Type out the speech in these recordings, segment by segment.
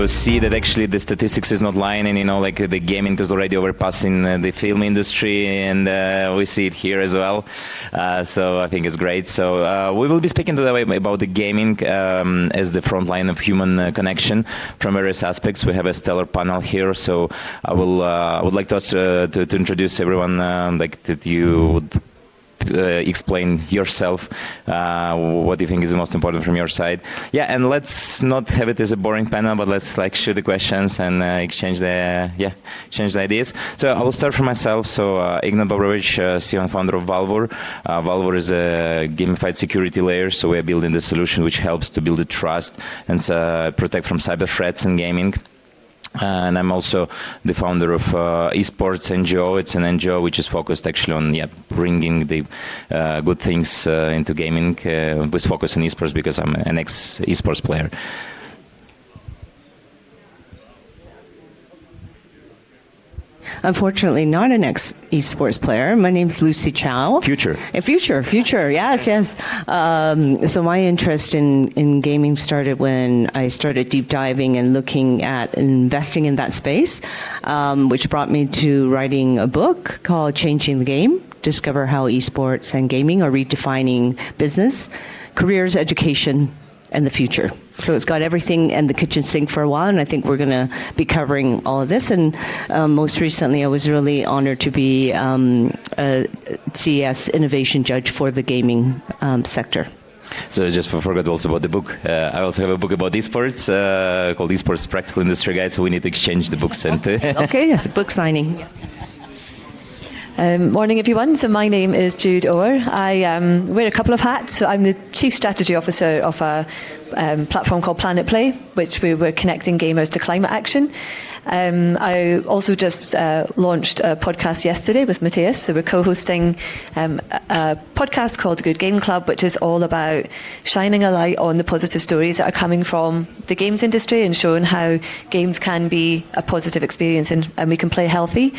to see that actually the statistics is not lying, and like the gaming is already overpassing the film industry, and we see it here as well. So I think it's great. So we will be speaking today about the gaming as the front line of human connection from various aspects. We have a stellar panel here, so I would like to introduce everyone, like that you would explain yourself, what you think is the most important from your side. Yeah, and let's not have it as a boring panel, but let's shoot the questions and exchange the ideas. So I will start from myself. So Ignat Bobrovich, CEO and founder of Valvor. Valvor is a gamified security layer, so we are building the solution which helps to build the trust and protect from cyber threats in gaming. And I'm also the founder of esports NGO. It's an NGO which is focused actually on bringing the good things into gaming, with focus on esports because I'm an ex-esports player. Unfortunately, not an esports player. My name's Lucy Chow. Future. Future. Yes. So my interest in gaming started when I started deep diving and looking at investing in that space, which brought me to writing a book called Changing the Game, Discover How Esports and Gaming Are Redefining Business, Careers, Education, and the Future. So it's got everything and the kitchen sink for a while, and I think we're going to be covering all of this. And most recently, I was really honored to be a CES Innovation Judge for the gaming sector. So just forgot also about the book. I also have a book about esports called Esports Practical Industry Guide, so we need to exchange the books. And okay, yes, book signing. Yes. Morning, everyone. So my name is Jude Orr. I wear a couple of hats. So I'm the Chief Strategy Officer of a platform called Planet Play, which we were connecting gamers to climate action. I also just launched a podcast yesterday with Matthias. So we're co-hosting a podcast called Good Game Club, which is all about shining a light on the positive stories that are coming from the games industry and showing how games can be a positive experience and we can play healthy.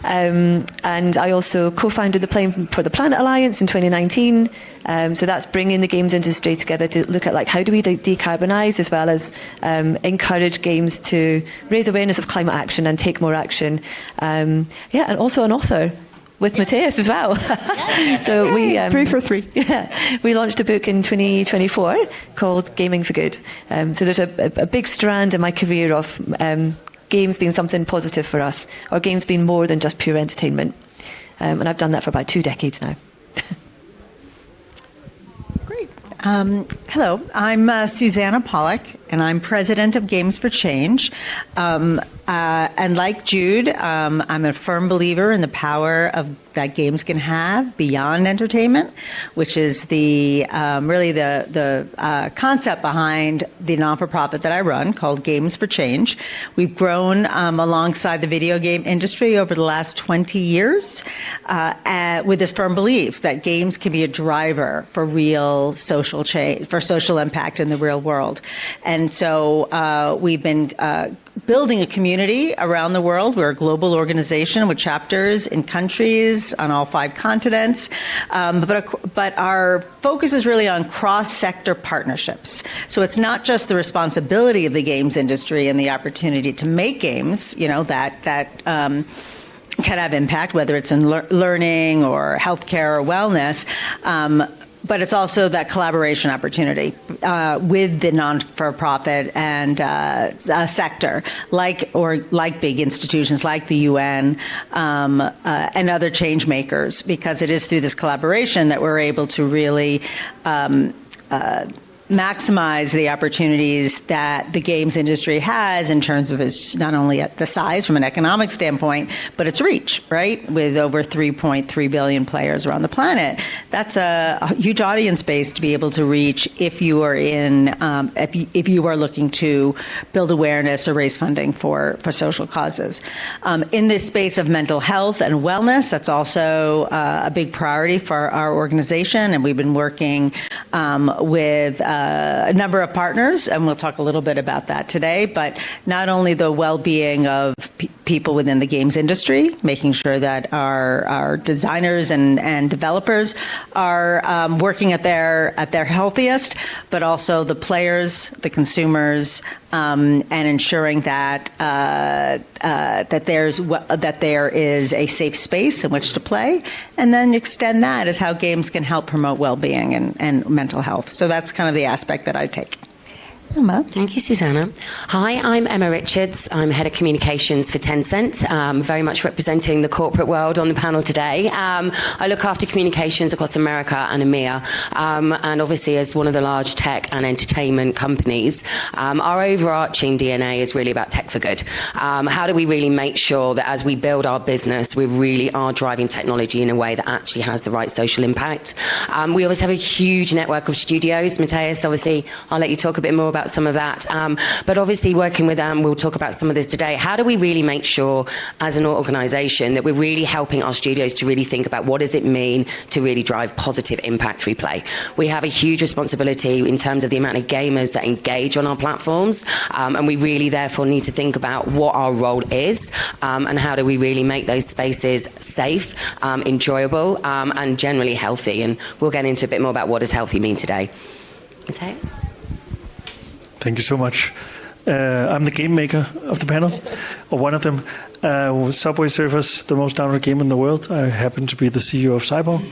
And I also co-founded the Playing for the Planet Alliance in 2019. So that's bringing the games industry together to look at how do we decarbonise, as well as encourage games to raise awareness of climate action and take more action. And also an author with Matthias as well. So we 3 for 3. Yeah, we launched a book in 2024 called Gaming for Good. So there's a big strand in my career of games being something positive for us, or games being more than just pure entertainment. And I've done that for about 2 decades now. Great. Hello, I'm Susanna Pollack, and I'm president of Games for Change. And like Jude, I'm a firm believer in the power that games can have beyond entertainment, which is the concept behind the non-for-profit that I run called Games for Change. We've grown alongside the video game industry over the last 20 years with this firm belief that games can be a driver for real social change, for social impact in the real world. And so we've been building a community around the world. We're a global organization with chapters in countries on all 5 continents. But our focus is really on cross-sector partnerships. So it's not just the responsibility of the games industry and the opportunity to make games, that can have impact, whether it's in learning or healthcare or wellness. But it's also that collaboration opportunity with the non-for-profit and sector, like big institutions like the UN and other change makers, because it is through this collaboration that we're able to really maximize the opportunities that the games industry has in terms of its not only at the size from an economic standpoint, but its reach, right? With over 3.3 billion players around the planet. That's a huge audience base to be able to reach if you are if you are looking to build awareness or raise funding for social causes. In this space of mental health and wellness, that's also a big priority for our organization, and we've been working with a number of partners, and we'll talk a little bit about that today, but not only the well-being of people within the games industry, making sure that our designers and developers are working at their healthiest, but also the players, the consumers, and ensuring that that there is a safe space in which to play, and then extend that as how games can help promote well-being and mental health. So that's kind of the aspect that I take. Emma. Thank you, Susanna. Hi, I'm Emma Richards. I'm Head of Communications for Tencent, very much representing the corporate world on the panel today. I look after communications across America and EMEA, and obviously as one of the large tech and entertainment companies, our overarching DNA is really about tech for good. How do we really make sure that as we build our business, we really are driving technology in a way that actually has the right social impact? We always have a huge network of studios. Matthias, obviously, I'll let you talk a bit more about some of that. But obviously working with them, we'll talk about some of this today. How do we really make sure as an organisation that we're really helping our studios to really think about what does it mean to really drive positive impact through play? We have a huge responsibility in terms of the amount of gamers that engage on our platforms, and we really therefore need to think about what our role is, and how do we really make those spaces safe, enjoyable, and generally healthy. And we'll get into a bit more about what does healthy mean today. Matthias? Thank you so much. I'm the game maker of the panel, or one of them. Subway Surfers, the most downloaded game in the world. I happen to be the CEO of Cyborg.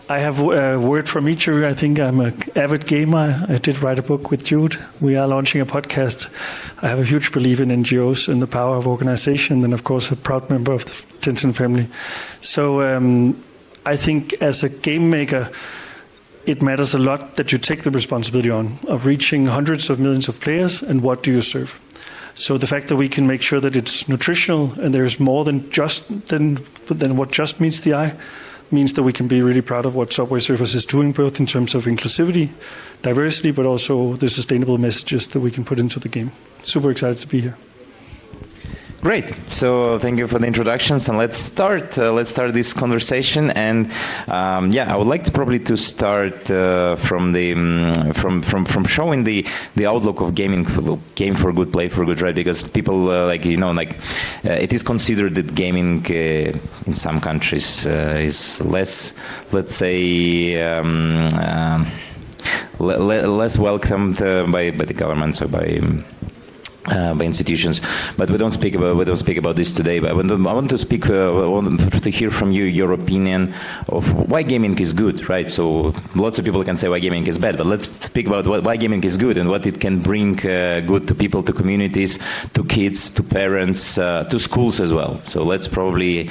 I have a word from each of you. I think I'm an avid gamer. I did write a book with Jude. We are launching a podcast. I have a huge belief in NGOs and the power of organization, and of course a proud member of the Tencent family. So I think as a game maker, it matters a lot that you take the responsibility on of reaching hundreds of millions of players, and what do you serve? So the fact that we can make sure that it's nutritional and there's more than what just meets the eye means that we can be really proud of what Subway Surfers is doing, both in terms of inclusivity, diversity, but also the sustainable messages that we can put into the game. Super excited to be here. Great. So thank you for the introductions, and let's start this conversation. And I would like to probably start from showing the outlook of gaming, game for good, play for good, right? Because people it is considered that gaming in some countries is less, let's say, less welcomed by the governments or by institutions, but we don't speak about this today. But I want to hear from you your opinion of why gaming is good, right? So lots of people can say why gaming is bad, but let's speak about why gaming is good and what it can bring good to people, to communities, to kids, to parents, to schools as well. So let's probably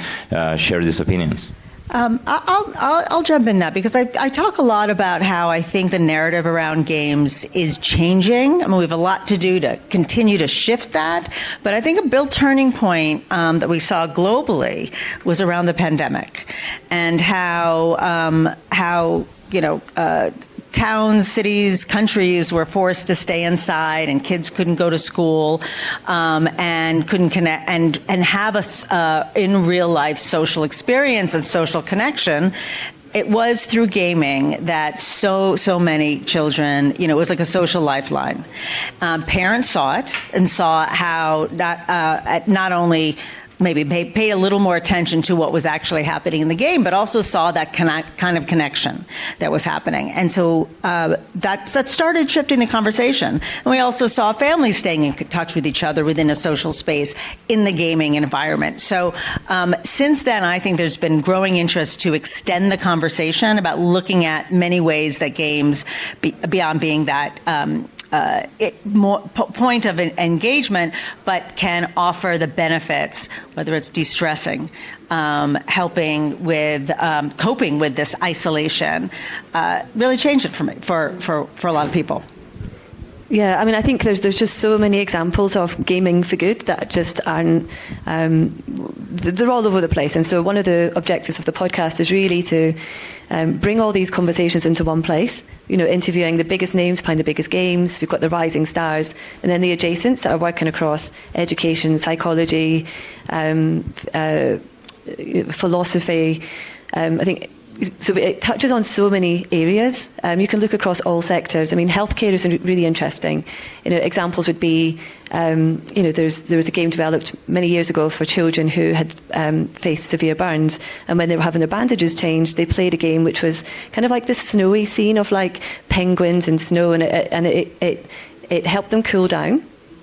share these opinions. I'll jump in that, because I talk a lot about how I think the narrative around games is changing. I mean, we have a lot to do to continue to shift that. But I think a big turning point that we saw globally was around the pandemic, and how towns, cities, countries were forced to stay inside, and kids couldn't go to school, and couldn't connect and have a in real life social experience and social connection. It was through gaming that so many children, it was like a social lifeline. Parents saw it and saw how not only maybe paid a little more attention to what was actually happening in the game, but also saw that kind of connection that was happening. And so that started shifting the conversation. And we also saw families staying in touch with each other within a social space in the gaming environment. So since then, I think there's been growing interest to extend the conversation about looking at many ways that games, beyond being that point of engagement, but can offer the benefits, whether it's de-stressing, helping with coping with this isolation, really changed it for a lot of people. Yeah, I mean, I think there's just so many examples of gaming for good that just aren't, they're all over the place. And so one of the objectives of the podcast is really to bring all these conversations into one place, interviewing the biggest names behind the biggest games. We've got the rising stars, and then the adjacents that are working across education, psychology, philosophy. I think so it touches on so many areas. You can look across all sectors. I mean, healthcare is really interesting. Examples would be, there was a game developed many years ago for children who had faced severe burns, and when they were having their bandages changed, they played a game which was kind of like this snowy scene of like penguins and snow, and it helped them cool down.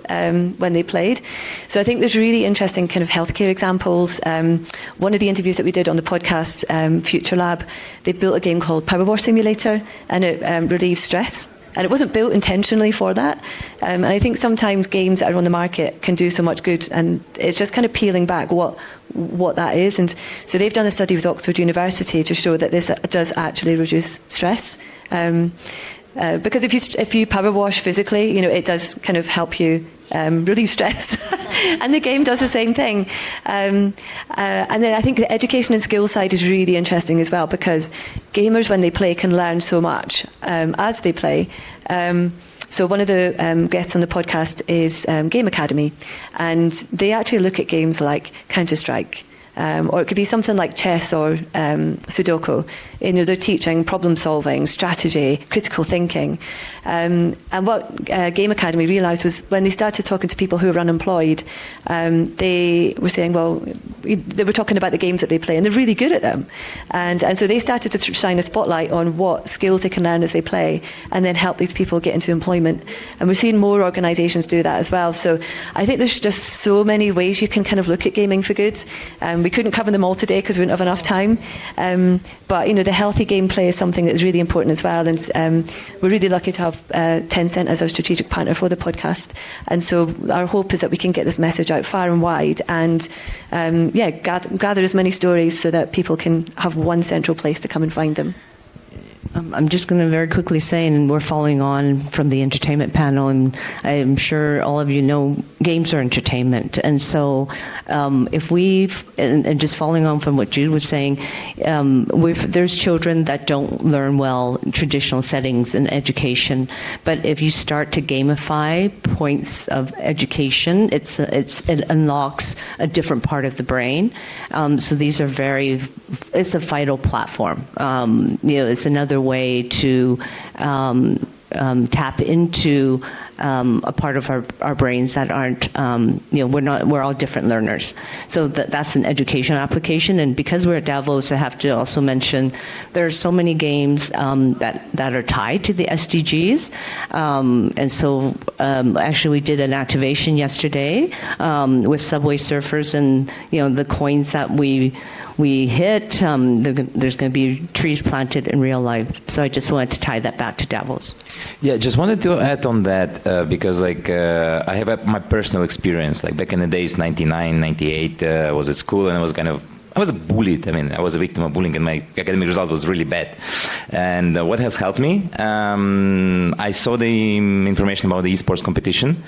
When they played. So I think there's really interesting kind of healthcare examples. One of the interviews that we did on the podcast, Future Lab, they built a game called Power Wash Simulator, and it relieves stress. And it wasn't built intentionally for that. And I think sometimes games that are on the market can do so much good, and it's just kind of peeling back what that is. And so they've done a study with Oxford University to show that this does actually reduce stress. Because if you power wash physically, it does kind of help you relieve stress, and the game does the same thing. And then I think the education and skill side is really interesting as well, because gamers, when they play, can learn so much as they play. So one of the guests on the podcast is Game Academy, and they actually look at games like Counter-Strike. Or it could be something like chess or Sudoku. They're teaching problem solving, strategy, critical thinking. And what Game Academy realised was when they started talking to people who were unemployed, they were saying, well, they were talking about the games that they play, and they're really good at them. And so they started to shine a spotlight on what skills they can learn as they play, and then help these people get into employment. And we're seeing more organisations do that as well. So I think there's just so many ways you can kind of look at gaming for good. We couldn't cover them all today because we wouldn't have enough time. But the healthy gameplay is something that's really important as well. And we're really lucky to have Tencent as our strategic partner for the podcast. And so our hope is that we can get this message out far and wide, and gather as many stories so that people can have one central place to come and find them. I'm just going to very quickly say, and we're following on from the entertainment panel, and I'm sure all of you know games are entertainment. And so if and just following on from what Jude was saying, there's children that don't learn well in traditional settings in education. But if you start to gamify points of education, it unlocks a different part of the brain. So these are it's a vital platform. It's another way to tap into a part of our brains that aren't, we're all different learners. So that's an educational application. And because we're at Davos, I have to also mention there are so many games that are tied to the SDGs. And so actually we did an activation yesterday with Subway Surfers, and, the coins that we hit, there's going to be trees planted in real life. So I just wanted to tie that back to Davos. Yeah, just wanted to add on that because I have my personal experience. Like back in the days, 99, 98, I was at school and I was bullied. I mean, I was a victim of bullying, and my academic result was really bad. And what has helped me? I saw the information about the esports competition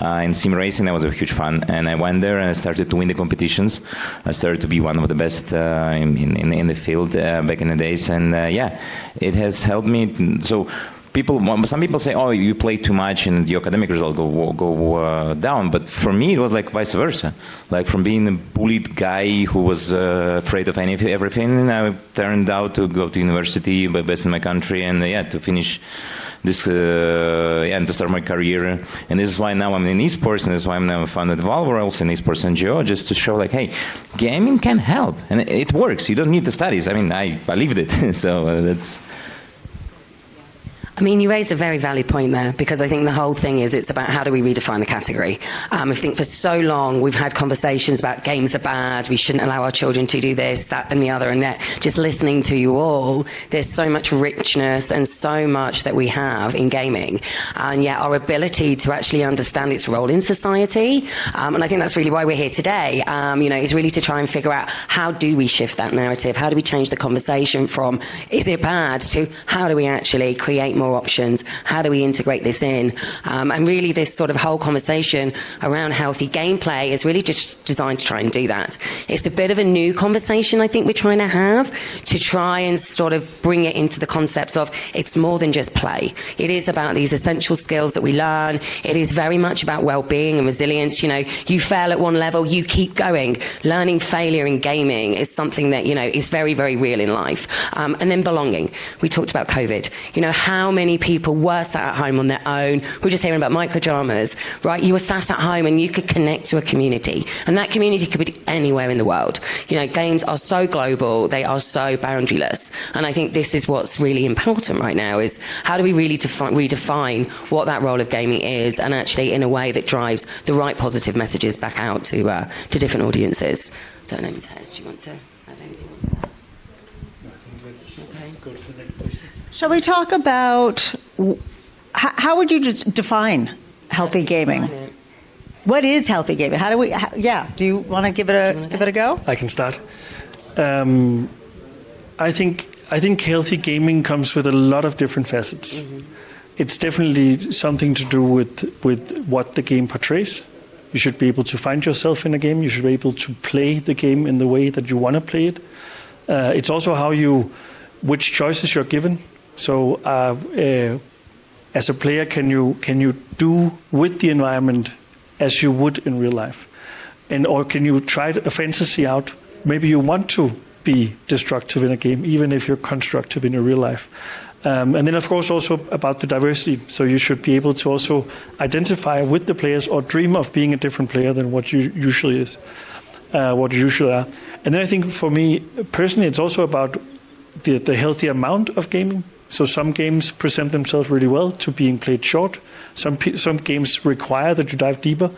in sim racing. That was a huge fun, and I went there and I started to win the competitions. I started to be one of the best in the field back in the days, and it has helped me. So. Some people say, "Oh, you play too much and your academic result go down." But for me, it was like vice versa. Like from being a bullied guy who was afraid of everything, I turned out to go to university, best in my country, and to finish this and to start my career. And this is why now I'm in esports, and this is why I'm now founded Valve, or also in esports NGO, just to show like, hey, gaming can help, and it works. You don't need the studies. I mean, I lived it, so that's. I mean, you raise a very valid point there, because I think the whole thing is it's about how do we redefine the category. I think for so long we've had conversations about games are bad, we shouldn't allow our children to do this, that and the other, and that just listening to you all, there's so much richness and so much that we have in gaming, and yet our ability to actually understand its role in society, and I think that's really why we're here today, is really to try and figure out how do we shift that narrative, how do we change the conversation from is it bad to how do we actually create more more options? How do we integrate this in? And really this sort of whole conversation around healthy gameplay is really just designed to try and do that. It's a bit of a new conversation I think we're trying to have, to try and sort of bring it into the concepts of it's more than just play. It is about these essential skills that we learn. It is very much about well-being and resilience. You know, you fail at one level, you keep going. Learning failure in gaming is something that, you know, is very, very real in life. And then belonging. We talked about COVID. You know, how many people were sat at home on their own? We're just hearing about microdramas, right? You were sat at home and you could connect to a community. And that community could be anywhere in the world. You know, games are so global, they are so boundaryless. And I think this is what's really important right now, is how do we really redefine what that role of gaming is, and actually in a way that drives the right positive messages back out to different audiences. I don't know, Ms. Hess, do you want to add anything on to that? Okay. Go to the next question. Shall we talk about how would you define healthy gaming? What is healthy gaming? How do we? Do you want to give it a go? I can start. I think healthy gaming comes with a lot of different facets. Mm-hmm. It's definitely something to do with what the game portrays. You should be able to find yourself in a game. You should be able to play the game in the way that you want to play it. It's also which choices you're given. So, as a player, can you do with the environment as you would in real life, or can you try a fantasy out? Maybe you want to be destructive in a game, even if you're constructive in your real life. And then, of course, also about the diversity. So you should be able to also identify with the players or dream of being a different player than what you usually are. And then I think for me personally, it's also about the healthy amount of gaming. So some games present themselves really well to being played short. Some games require that you dive deeper.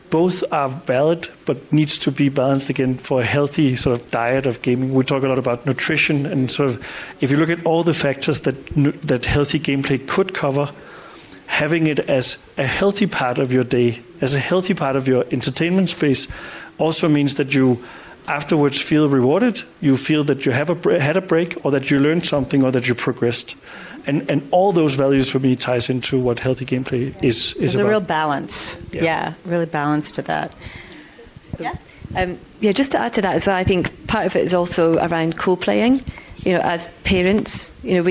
Both are valid, but needs to be balanced again for a healthy sort of diet of gaming. We talk a lot about nutrition, and sort of if you look at all the factors that healthy gameplay could cover, having it as a healthy part of your day, as a healthy part of your entertainment space, also means that you afterwards feel rewarded. You feel that you had a break, or that you learned something, or that you progressed. And all those values for me ties into what healthy gameplay is There's about. a real balance. Yeah, really balance to that. Yeah. Just to add to that as well, I think part of it is also around co-playing. You know, as parents, you know,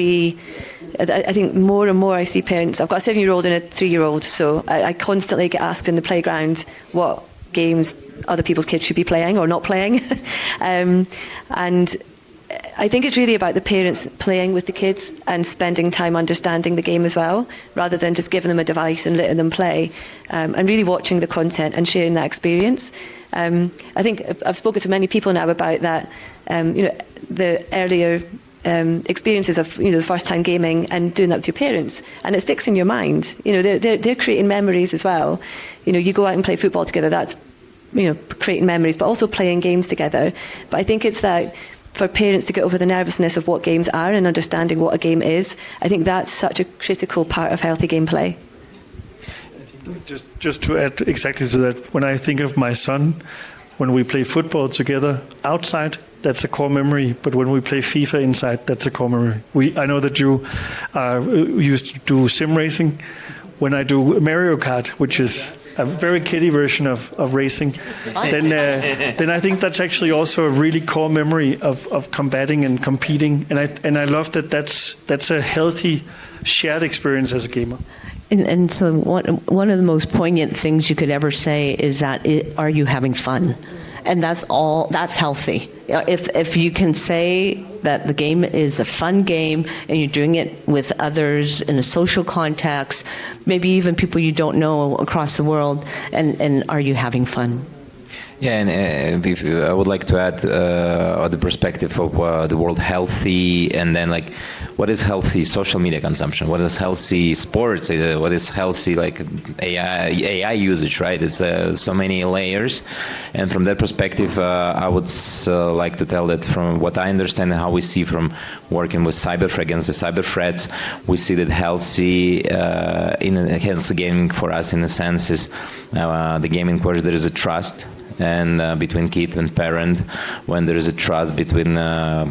I think more and more I see parents. I've got a 7-year-old and a 3-year-old, so I constantly get asked in the playground what games other people's kids should be playing or not playing. And I think it's really about the parents playing with the kids and spending time understanding the game as well, rather than just giving them a device and letting them play, and really watching the content and sharing that experience. I think I've spoken to many people now about that, you know, the earlier experiences of, you know, the first time gaming and doing that with your parents, and it sticks in your mind. You know, they're creating memories as well. You know, you go out and play football together, that's, you know, creating memories, but also playing games together. But I think it's that for parents to get over the nervousness of what games are and understanding what a game is, I think that's such a critical part of healthy gameplay. Just to add exactly to that, when I think of my son, when we play football together outside, that's a core memory. But when we play FIFA inside, that's a core memory. I know that you used to do sim racing. When I do Mario Kart, which is a very kiddie version of racing, then I think that's actually also a really core memory of combating and competing. And I love that that's a healthy shared experience as a gamer. And so one of the most poignant things you could ever say is that, are you having fun? And that's healthy. If you can say that the game is a fun game and you're doing it with others in a social context, maybe even people you don't know across the world, and are you having fun? Yeah, and I would like to add the perspective of the world healthy, and then like what is healthy social media consumption, what is healthy sports, what is healthy like AI usage, right? It's so many layers, and from that perspective, I would like to tell that from what I understand and how we see from working with against the cyber threats, we see that healthy gaming for us in a sense is the gaming where there is a trust. and between kid and parent. When there is a trust between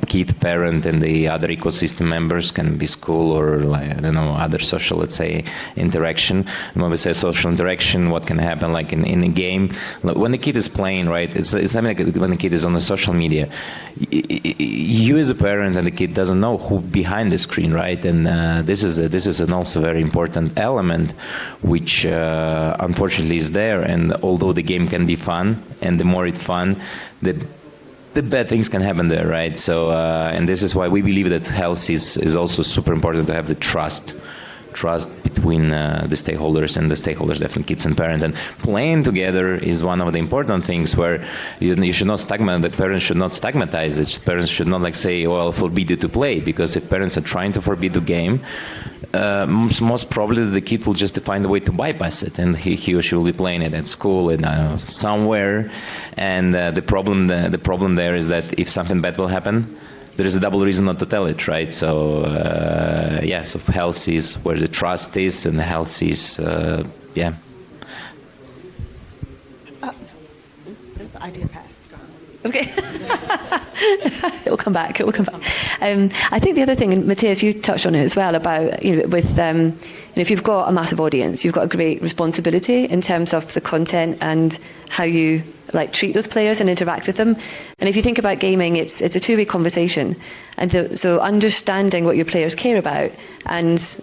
kid, parent, and the other ecosystem members, can be school or like, I don't know, other social, let's say, interaction. And when we say social interaction, what can happen like in a game? When the kid is playing, right? It's something like when the kid is on the social media. You as a parent and the kid doesn't know who behind the screen, right? And this is an also very important element, which unfortunately is there. And although the game can be fun, and the more it's fun, the bad things can happen there, right? So, and this is why we believe that health is also super important, to have the trust between the stakeholders, and the stakeholders, definitely kids and parents. And playing together is one of the important things where you should not the parents should not stigmatize it. Parents should not like say, well, I'll forbid you to play, because if parents are trying to forbid the game, most probably the kid will just find a way to bypass it, and he or she will be playing it at school and somewhere. And the problem there is that if something bad will happen, there is a double reason not to tell it, right? So so health is where the trust is, and the health is Idea passed. Okay. It will come back. I think the other thing, and Matthias, you touched on it as well, about with if you've got a massive audience, you've got a great responsibility in terms of the content and how you treat those players and interact with them. And if you think about gaming, it's a two-way conversation, and so understanding what your players care about and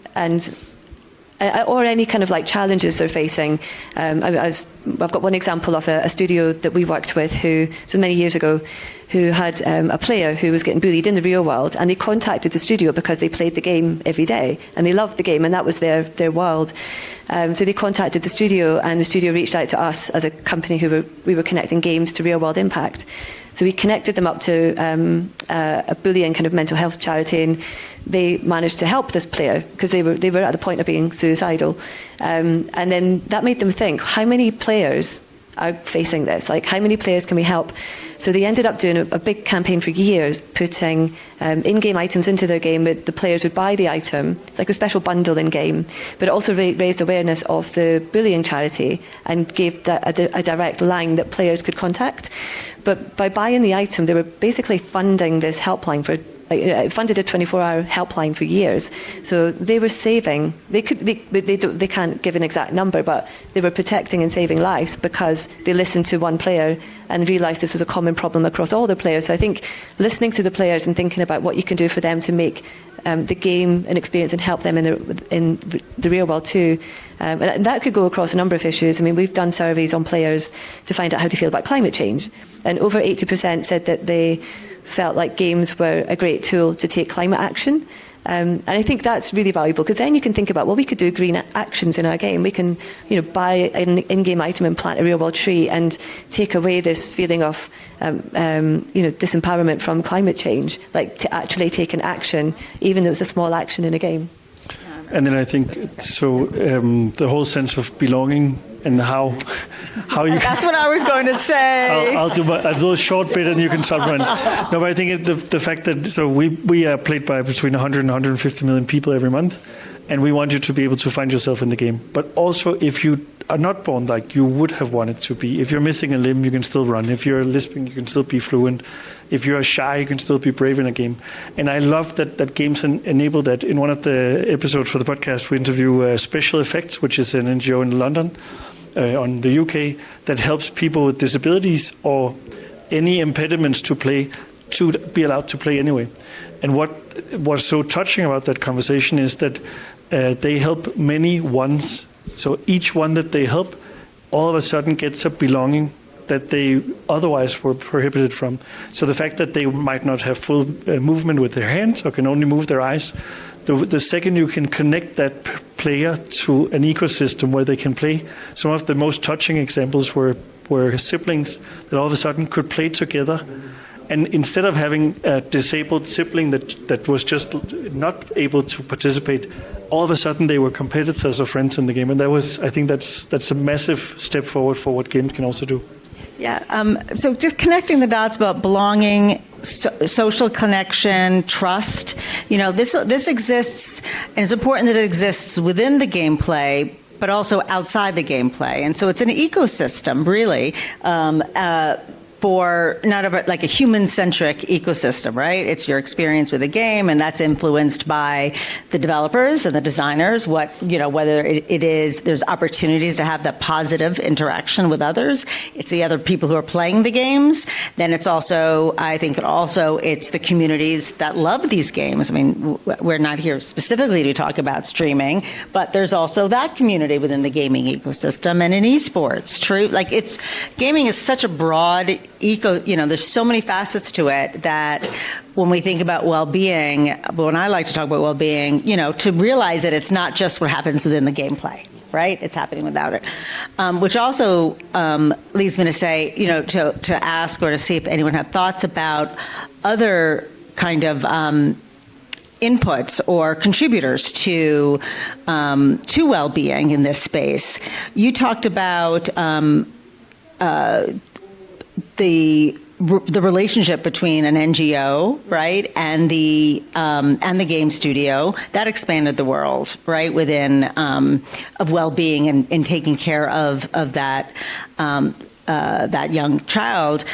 or any kind of challenges they're facing. I've got one example of a studio that we worked with many years ago, who had a player who was getting bullied in the real world, and they contacted the studio because they played the game every day and they loved the game, and that was their world. So they contacted the studio, and the studio reached out to us as a company we were connecting games to real world impact. So we connected them up to a bullying kind of mental health charity, and they managed to help this player because they were at the point of being suicidal. And then that made them think, how many players are facing this? How many players can we help? So they ended up doing a big campaign for years, putting in-game items into their game. The players would buy the item. It's like a special bundle in-game. But it also raised awareness of the bullying charity and gave a direct line that players could contact. But by buying the item, they were basically funding this helpline it funded a 24-hour helpline for years. So they were saving. They can't give an exact number, but they were protecting and saving lives because they listened to one player and realised this was a common problem across all the players. So I think listening to the players and thinking about what you can do for them to make the game an experience and help them in the real world too. And that could go across a number of issues. I mean, we've done surveys on players to find out how they feel about climate change, and over 80% said that they felt like games were a great tool to take climate action. And I think that's really valuable, because then you can think about, well, we could do green actions in our game. We can, buy an in-game item and plant a real-world tree and take away this feeling of, disempowerment from climate change, to actually take an action, even though it's a small action in a game. And then I think the whole sense of belonging and how you. That's what I was going to say. I'll do a short bit and you can supplement. No, but I think the fact that we are played by between 100 and 150 million people every month, and we want you to be able to find yourself in the game. But also, if you are not born like you would have wanted to be, if you're missing a limb, you can still run. If you're lisping, you can still be fluent. If you're shy, you can still be brave in a game. And I love that games enable that. In one of the episodes for the podcast, we interview Special Effects, which is an NGO in London, on the UK, that helps people with disabilities or any impediments to play to be allowed to play anyway. And what was so touching about that conversation is that they help many ones. So each one that they help all of a sudden gets a belonging that they otherwise were prohibited from. So the fact that they might not have full movement with their hands or can only move their eyes, the second you can connect that player to an ecosystem where they can play, some of the most touching examples were siblings that all of a sudden could play together. And instead of having a disabled sibling that was just not able to participate, all of a sudden they were competitors or friends in the game. And I think that's a massive step forward for what games can also do. Yeah. So just connecting the dots about belonging, social connection, trust. This exists, and it's important that it exists within the gameplay. but also outside the gameplay. And so it's an ecosystem, really, for not like a human-centric ecosystem, right? It's your experience with a game, and that's influenced by the developers and the designers, whether it is, there's opportunities to have that positive interaction with others. It's the other people who are playing the games. Then it's also, I think it's the communities that love these games. I mean, we're not here specifically to talk about streaming, but there's also that community within the gaming ecosystem and in esports, true? Like gaming is such a broad there's so many facets to it that when we think about well-being, when I like to talk about well-being, to realize that it's not just what happens within the gameplay, right? It's happening without it. Which also leads me to say, to ask or to see if anyone had thoughts about other kind of inputs or contributors to well-being in this space. You talked about the relationship between an NGO, right, and the game studio that expanded the world, right, within of well-being and taking care of that young child.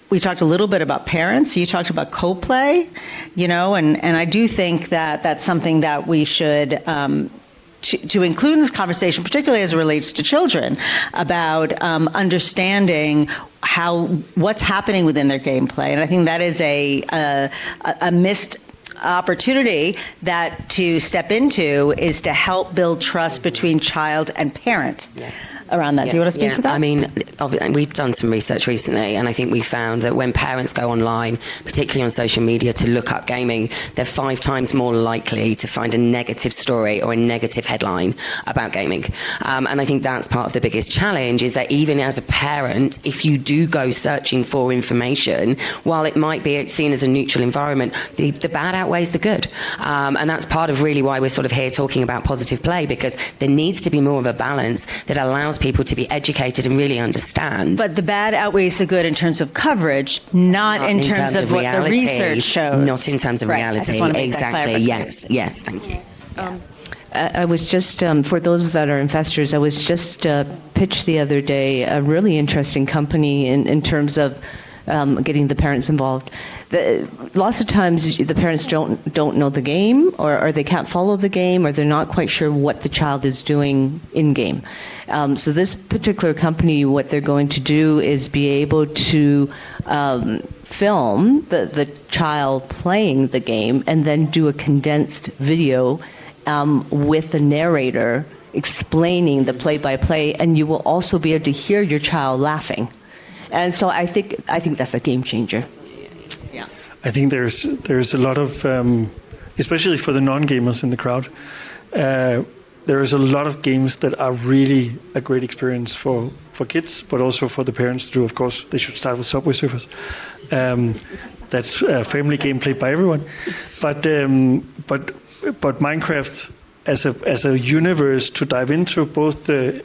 We talked a little bit about parents. You talked about co-play, and I do think that that's something that we should to include in this conversation, particularly as it relates to children, about understanding what's happening within their gameplay. And I think that is a missed opportunity that to step into is to help build trust between child and parent. Yeah. Around that. Do you want to speak to that? I mean, we've done some research recently, and I think we found that when parents go online, particularly on social media, to look up gaming, they're 5 times more likely to find a negative story or a negative headline about gaming. And I think that's part of the biggest challenge, is that even as a parent, if you do go searching for information, while it might be seen as a neutral environment, the bad outweighs the good. And that's part of really why we're sort of here talking about positive play, because there needs to be more of a balance that allows people to be educated and really understand. But the bad outweighs the good in terms of coverage, not in terms of what reality, the research shows. Not in terms of reality. I just want to make exactly. That Yes, thank you. I was just, for those that are investors, I was just pitched the other day a really interesting company in terms of getting the parents involved. Lots of times the parents don't know the game, or they can't follow the game, or they're not quite sure what the child is doing in game. So this particular company, what they're going to do is be able to film the child playing the game and then do a condensed video with the narrator explaining the play-by-play, and you will also be able to hear your child laughing. And so I think that's a game changer. Yeah. I think there's a lot of, especially for the non-gamers in the crowd, there is a lot of games that are really a great experience for kids, but also for the parents to do. Of course, they should start with Subway Surfers. That's a family game played by everyone. But Minecraft as a universe to dive into, both the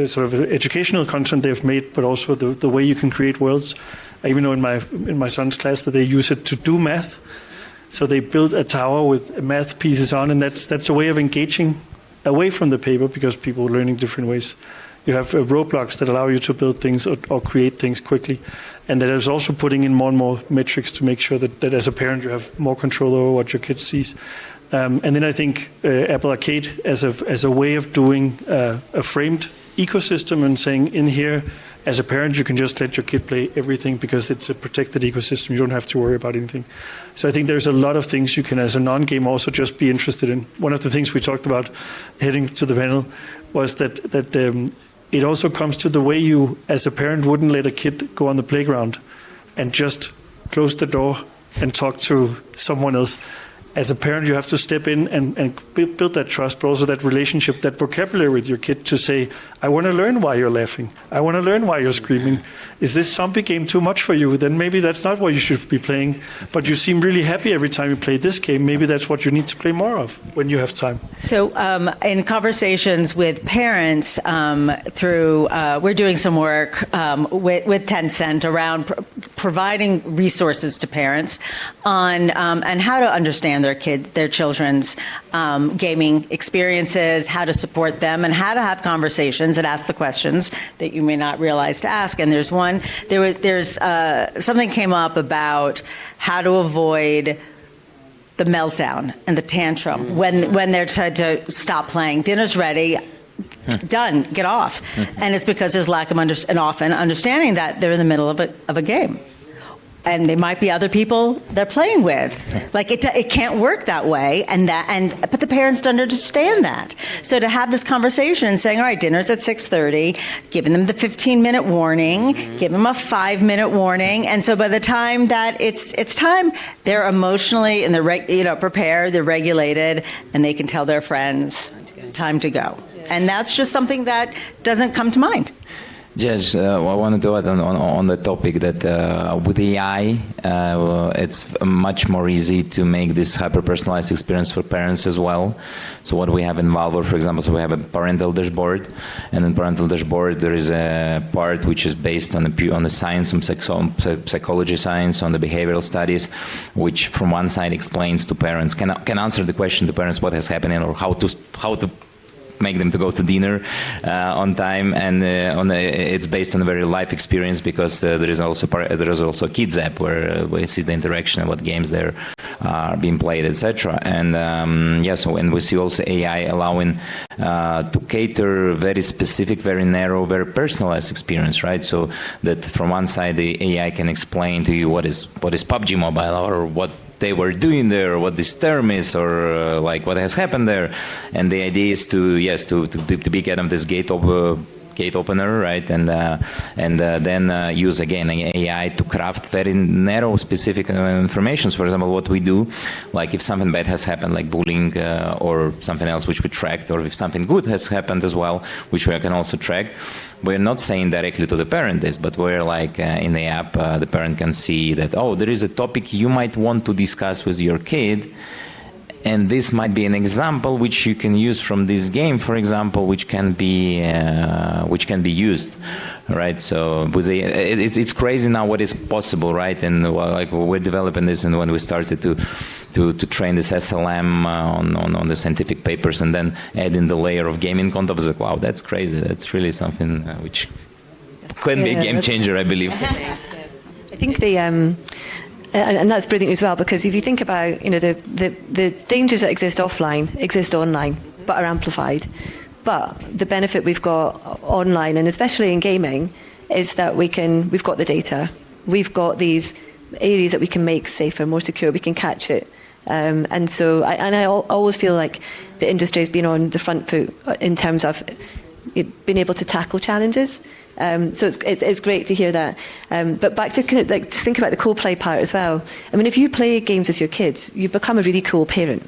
sort of educational content they've made, but also the way you can create worlds. I even know in my son's class that they use it to do math. So they build a tower with math pieces on, and that's a way of engaging away from the paper, because people are learning different ways. You have Roblox that allow you to build things or create things quickly. And that is also putting in more and more metrics to make sure that as a parent you have more control over what your kid sees. And then I think Apple Arcade as a way of doing a framed ecosystem and saying, in here, as a parent, you can just let your kid play everything because it's a protected ecosystem. You don't have to worry about anything. So I think there's a lot of things you can, as a non-game, also just be interested in. One of the things we talked about heading to the panel was that it also comes to the way you, as a parent, wouldn't let a kid go on the playground and just close the door and talk to someone else. As a parent, you have to step in and build that trust, but also that relationship, that vocabulary with your kid to say, I want to learn why you're laughing. I want to learn why you're screaming. Is this zombie game too much for you? Then maybe that's not what you should be playing. But you seem really happy every time you play this game. Maybe that's what you need to play more of when you have time. So in conversations with parents we're doing some work with Tencent around providing resources to parents on and how to understand their children's gaming experiences, how to support them, and how to have conversations and ask the questions that you may not realize to ask. And there's something came up about how to avoid the meltdown and the tantrum when they're told to stop playing. Dinner's ready. Done. Get off. And it's because there's lack of often understanding that they're in the middle of a game. And there might be other people they're playing with. Like it can't work that way. But the parents don't understand that. So to have this conversation saying, all right, dinner's at 6:30, giving them the 15-minute warning, give them a 5-minute warning. And so by the time that it's time, they're emotionally and they're prepared, they're regulated, and they can tell their friends, time to go. And that's just something that doesn't come to mind. Yes, I wanted to add on the topic that with AI, it's much more easy to make this hyper-personalized experience for parents as well. So what we have in Valve, for example, so we have a parental dashboard, and in parental dashboard there is a part which is based on the science, on psychology science, on the behavioral studies, which from one side explains to parents, can answer the question to parents what has happened or how to make them to go to dinner on time, and it's based on a very life experience because there is also a kids app where we see the interaction and what games there are being played, etc. And and we see also AI allowing to cater very specific, very narrow, very personalized experience, right? So that from one side the AI can explain to you what is PUBG Mobile or what they were doing there, what this term is, or like what has happened there, and the idea is to be kind of this gate opener, right? And then use again AI to craft very narrow, specific information. For example, what we do, like if something bad has happened, like bullying or something else which we tracked, or if something good has happened as well, which we can also track. We're not saying directly to the parent this, but we're like in the app, the parent can see that, oh, there is a topic you might want to discuss with your kid, and this might be an example which you can use from this game, for example, which can be used, right? So it's crazy now what is possible, right? And like we're developing this, and when we started to train this SLM on the scientific papers, and then adding the layer of gaming content, I was like, wow, that's crazy. That's really something which can be a game changer, I believe. I think and that's brilliant as well, because if you think about the dangers that exist offline exist online, but are amplified. But the benefit we've got online, and especially in gaming, is that we've got the data, we've got these areas that we can make safer, more secure, we can catch it. And so I always feel like the industry has been on the front foot in terms of being able to tackle challenges. So it's great to hear that. But back to kind of like just think about the co-play part as well. I mean, if you play games with your kids, you become a really cool parent.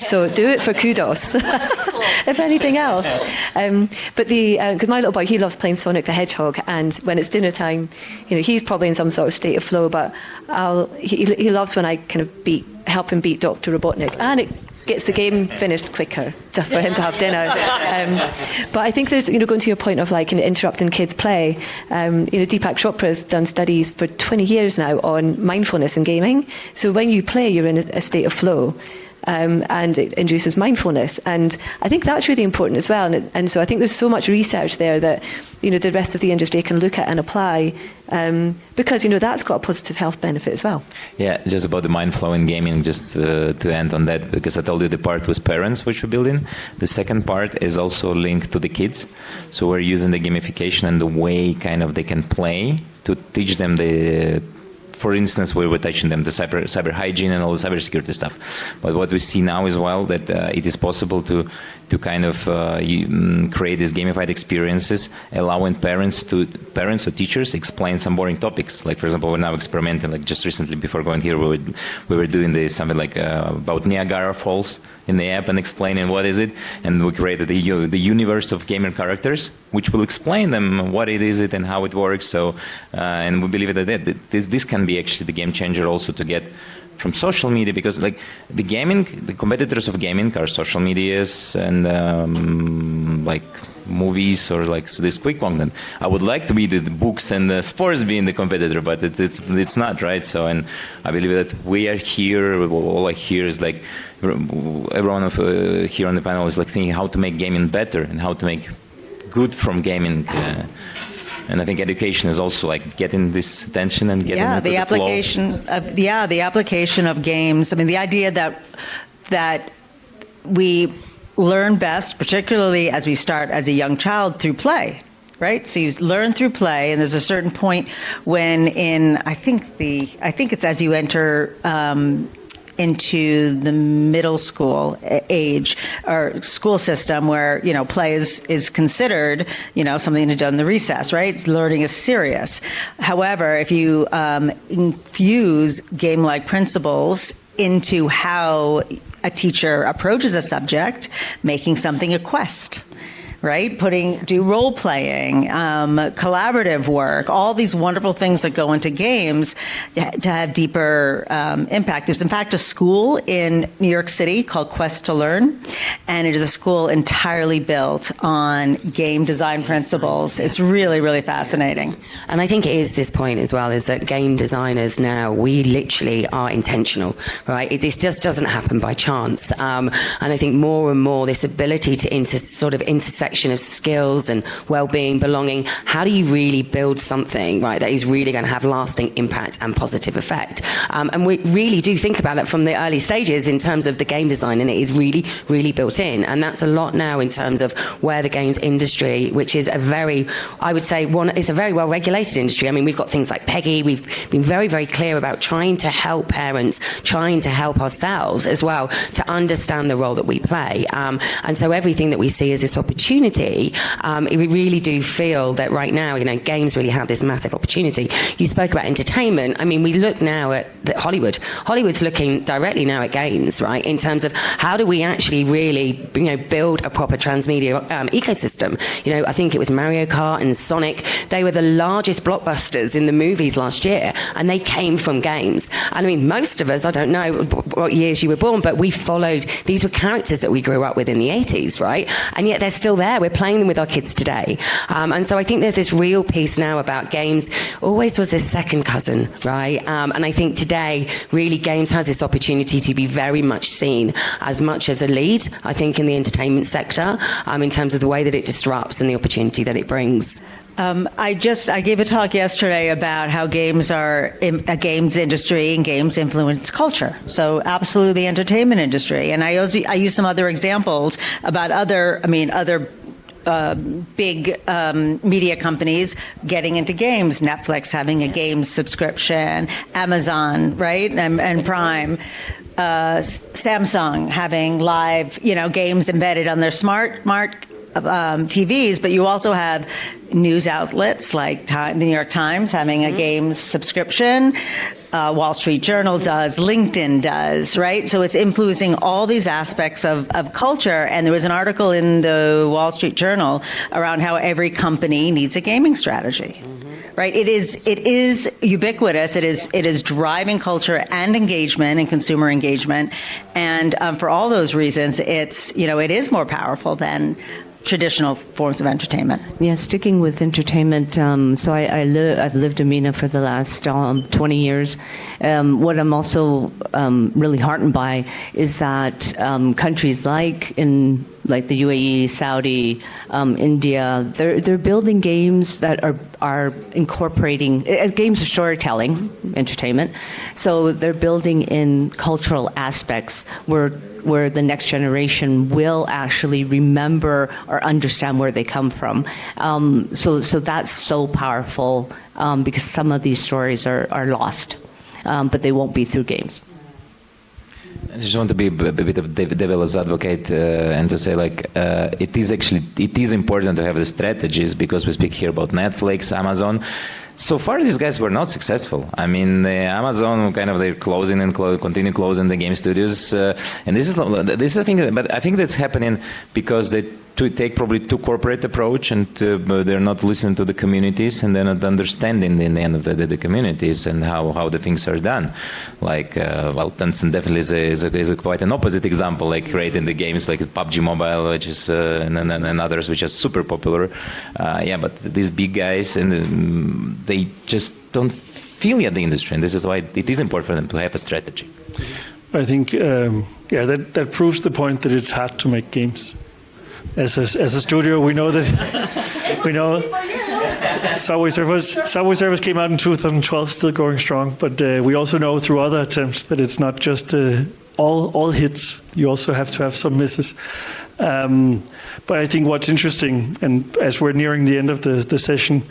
So do it for kudos, if anything else. But because my little boy, he loves playing Sonic the Hedgehog, and when it's dinner time, he's probably in some sort of state of flow. But he loves when I kind of help him beat Dr. Robotnik, and it gets the game finished quicker for him to have dinner. But I think there's, going to your point of like interrupting kids' play. Deepak Chopra's done studies for 20 years now on mindfulness in gaming. So when you play, you're in a state of flow. And it induces mindfulness, and I think that's really important as well. And so I think there's so much research there that the rest of the industry can look at and apply, because that's got a positive health benefit as well. Yeah, just about the mind flow in gaming, just to end on that, because I told you the part with parents which we're building. The second part is also linked to the kids, so we're using the gamification and the way kind of they can play to teach them for instance, we were teaching them the cyber hygiene and all the cybersecurity stuff. But what we see now as well, that it is possible to kind of create these gamified experiences, allowing parents or teachers explain some boring topics. Like, for example, we're now experimenting, like just recently before going here, we were doing something like about Niagara Falls in the app and explaining what is it. And we created the universe of gamer characters, which will explain them what it is and how it works. So, and we believe that this can be actually the game changer also to get from social media, because like the competitors of gaming are social medias and like movies or like this quick content. I would like to be the books and the sports being the competitor, but it's not, right? So, and I believe that we are here. All I hear is like everyone of here on the panel is like thinking how to make gaming better and how to make good from gaming. And I think education is also like getting this attention and getting into the application flow. The application of games. I mean, the idea that we learn best, particularly as we start as a young child, through play, right? So you learn through play, and there's a certain point when I think it's as you enter into the middle school age or school system where, play is considered, something to do in the recess, right? Learning is serious. However, if you infuse game-like principles into how a teacher approaches a subject, making something a quest, right? Do role playing, collaborative work, all these wonderful things that go into games to have deeper impact. There's in fact a school in New York City called Quest to Learn, and it is a school entirely built on game design principles. It's really, really fascinating. And I think it is this point as well, is that game designers now, we literally are intentional, right? This just doesn't happen by chance. And I think more and more this ability to intersect of skills and well-being, belonging. How do you really build something, right, that is really going to have lasting impact and positive effect? And we really do think about it from the early stages in terms of the game design, and it is really, really built in. And that's a lot now in terms of where the games industry, which is it's a very well-regulated industry. I mean, we've got things like PEGI. We've been very, very clear about trying to help parents, trying to help ourselves as well to understand the role that we play. And so everything that we see is this opportunity. We really do feel that right now, games really have this massive opportunity. You spoke about entertainment. I mean, we look now at Hollywood. Hollywood's looking directly now at games, right, in terms of how do we actually really, build a proper transmedia ecosystem. I think it was Mario Kart and Sonic. They were the largest blockbusters in the movies last year, and they came from games. And I mean, most of us, I don't know what years you were born, but we followed, these were characters that we grew up with in the 80s, right? And yet they're still there. We're playing them with our kids today. And so I think there's this real piece now about games always was this second cousin, right? And I think today, really, games has this opportunity to be very much seen as much as a lead, I think, in the entertainment sector, in terms of the way that it disrupts and the opportunity that it brings. I gave a talk yesterday about how games are a games industry and games influence culture. So absolutely the entertainment industry. And I use some other examples about other big media companies getting into games. Netflix having a games subscription, Amazon, right, and Prime. Samsung having live, games embedded on their smart TVs, but you also have news outlets like the New York Times having a games subscription. Wall Street Journal does, LinkedIn does, right? So it's influencing all these aspects of culture. And there was an article in the Wall Street Journal around how every company needs a gaming strategy. Right, it is ubiquitous. It is driving culture and engagement and consumer engagement, and for all those reasons, it is more powerful than traditional forms of entertainment. Yeah, sticking with entertainment. So I've lived in MENA for the last 20 years. What I'm also really heartened by is that countries like the UAE, Saudi, India, they're building games that are incorporating games of storytelling, entertainment. So they're building in cultural aspects where the next generation will actually remember or understand where they come from. So that's so powerful because some of these stories are lost, but they won't be through games. I just want to be a bit of devil's advocate and to say, it is important to have the strategies, because we speak here about Netflix, Amazon. So far, these guys were not successful. I mean, Amazon they're closing and continue closing the game studios, and this is a thing. But I think that's happening because they to take probably too corporate approach, and they're not listening to the communities, and they're not understanding in the end of the day the communities and how the things are done. Like, Tencent definitely is a quite an opposite example, like creating the games like PUBG Mobile, which is and others which are super popular. But these big guys, and they just don't feel yet the industry, and this is why it is important for them to have a strategy. I think, that proves the point that it's hard to make games. As a studio, we know that Subway Surfers came out in 2012, still going strong. But we also know through other attempts that it's not just all hits. You also have to have some misses. But I think what's interesting, and as we're nearing the end of the session,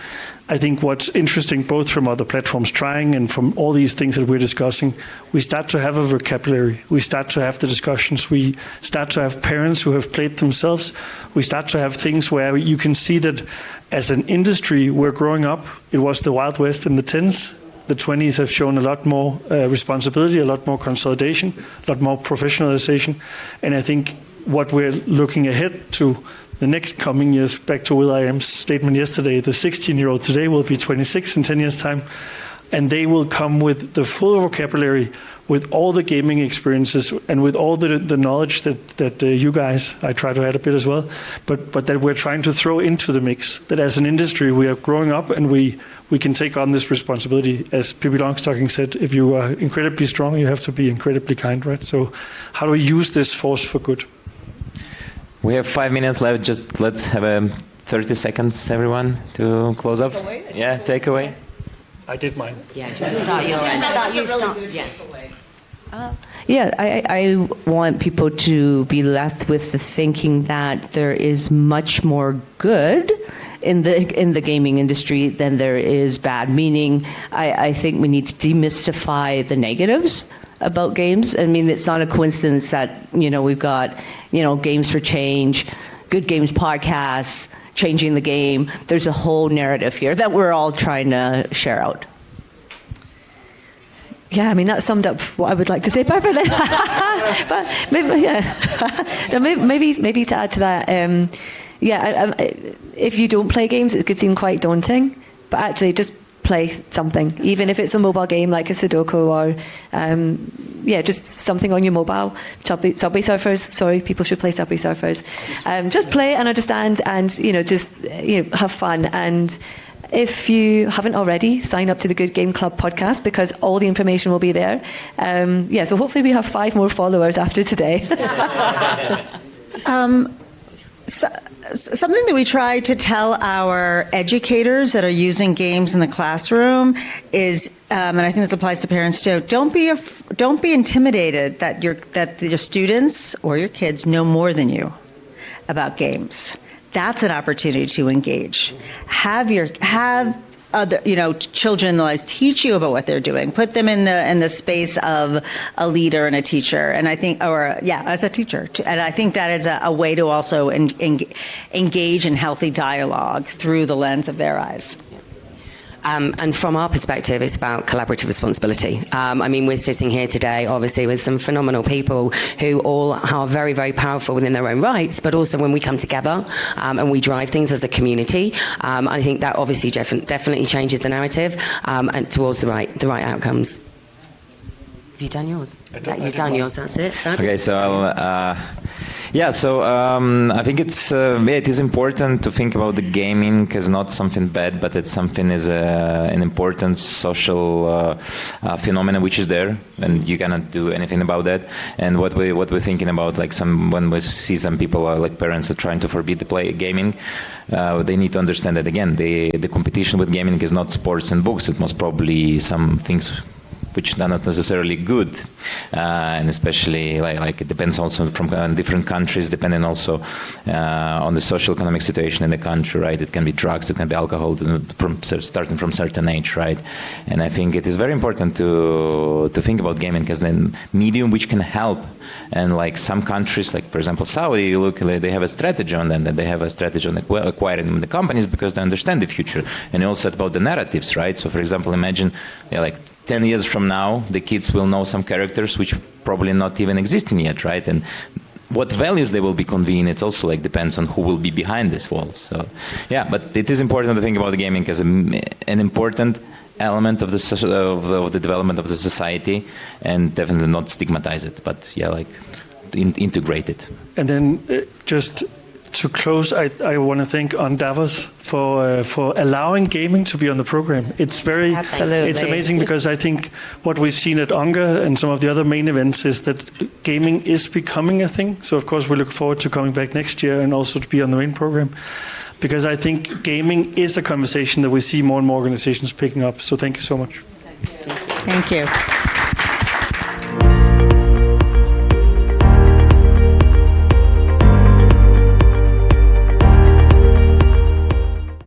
I think what's interesting both from other platforms trying and from all these things that we're discussing, we start to have a vocabulary. We start to have the discussions. We start to have parents who have played themselves. We start to have things where you can see that as an industry, we're growing up. It was the Wild West in the 10s. The 20s have shown a lot more responsibility, a lot more consolidation, a lot more professionalization. And I think what we're looking ahead to the next coming years, back to Will.i.am's statement yesterday, the 16-year-old today will be 26 in 10 years' time, and they will come with the full vocabulary, with all the gaming experiences, and with all the knowledge that you guys, I try to add a bit as well, but that we're trying to throw into the mix, that as an industry we are growing up and we can take on this responsibility. As Pippi Longstocking said, if you are incredibly strong, you have to be incredibly kind, right? So how do we use this force for good? We have 5 minutes left. Just let's have 30 seconds, everyone, to close up. Yeah, take away. I did mine. Yeah, do you want to start your end? I want people to be left with the thinking that there is much more good in the gaming industry than there is bad. Meaning, I think we need to demystify the negatives about games. I mean, it's not a coincidence that, we've got, Games for Change, Good Games podcasts, Changing the Game. There's a whole narrative here that we're all trying to share out. Yeah, I mean, that summed up what I would like to say perfectly. But maybe to add to that, if you don't play games, it could seem quite daunting, but actually just play something, even if it's a mobile game like a Sudoku or just something on your mobile. Subway Surfers, sorry, people should play Subway Surfers. Just play and understand, and have fun. And if you haven't already, sign up to the Good Game Club podcast, because all the information will be there. So hopefully we have 5 more followers after today. Something that we try to tell our educators that are using games in the classroom is, and I think this applies to parents too, don't be intimidated that your students or your kids know more than you about games. That's an opportunity to engage. Have other children in their lives teach you about what they're doing. Put them in the space of a leader and a teacher, and I think, as a teacher, and I think that is a way to also engage in healthy dialogue through the lens of their eyes. And from our perspective, it's about collaborative responsibility. We're sitting here today, obviously, with some phenomenal people who all are very, very powerful within their own rights, but also when we come together and we drive things as a community, I think that obviously definitely changes the narrative and towards the right outcomes. Have you done yours? You've done yours, that's it. Okay, so I'll... I think it is important to think about the gaming as not something bad, but it's something is an important social phenomenon which is there, and you cannot do anything about that. And what we're thinking about, when we see some people like parents are trying to forbid the play gaming, they need to understand that again, the competition with gaming is not sports and books. It most probably some things which are not necessarily good, and especially like it depends also from different countries, depending also on the social economic situation in the country, right? It can be drugs, it can be alcohol, starting from certain age, right? And I think it is very important to think about gaming as a medium which can help. And like some countries, like for example Saudi, you look, they have a strategy on that. They have a strategy on acquiring the companies because they understand the future. And also about the narratives, right? So for example, imagine 10 years from now, the kids will know some characters which probably not even existing yet, right? And what values they will be conveying, it also like depends on who will be behind these walls. So, yeah, but it is important to think about the gaming as an important element of the development of the society, and definitely not stigmatize it, but yeah, like integrate it. And then just to close, I want to thank unDavos for allowing gaming to be on the program. It's very, Absolutely. it's amazing, because I think what we've seen at UNGA and some of the other main events is that gaming is becoming a thing. So of course we look forward to coming back next year and also to be on the main program, because I think gaming is a conversation that we see more and more organizations picking up. So thank you so much. Thank you.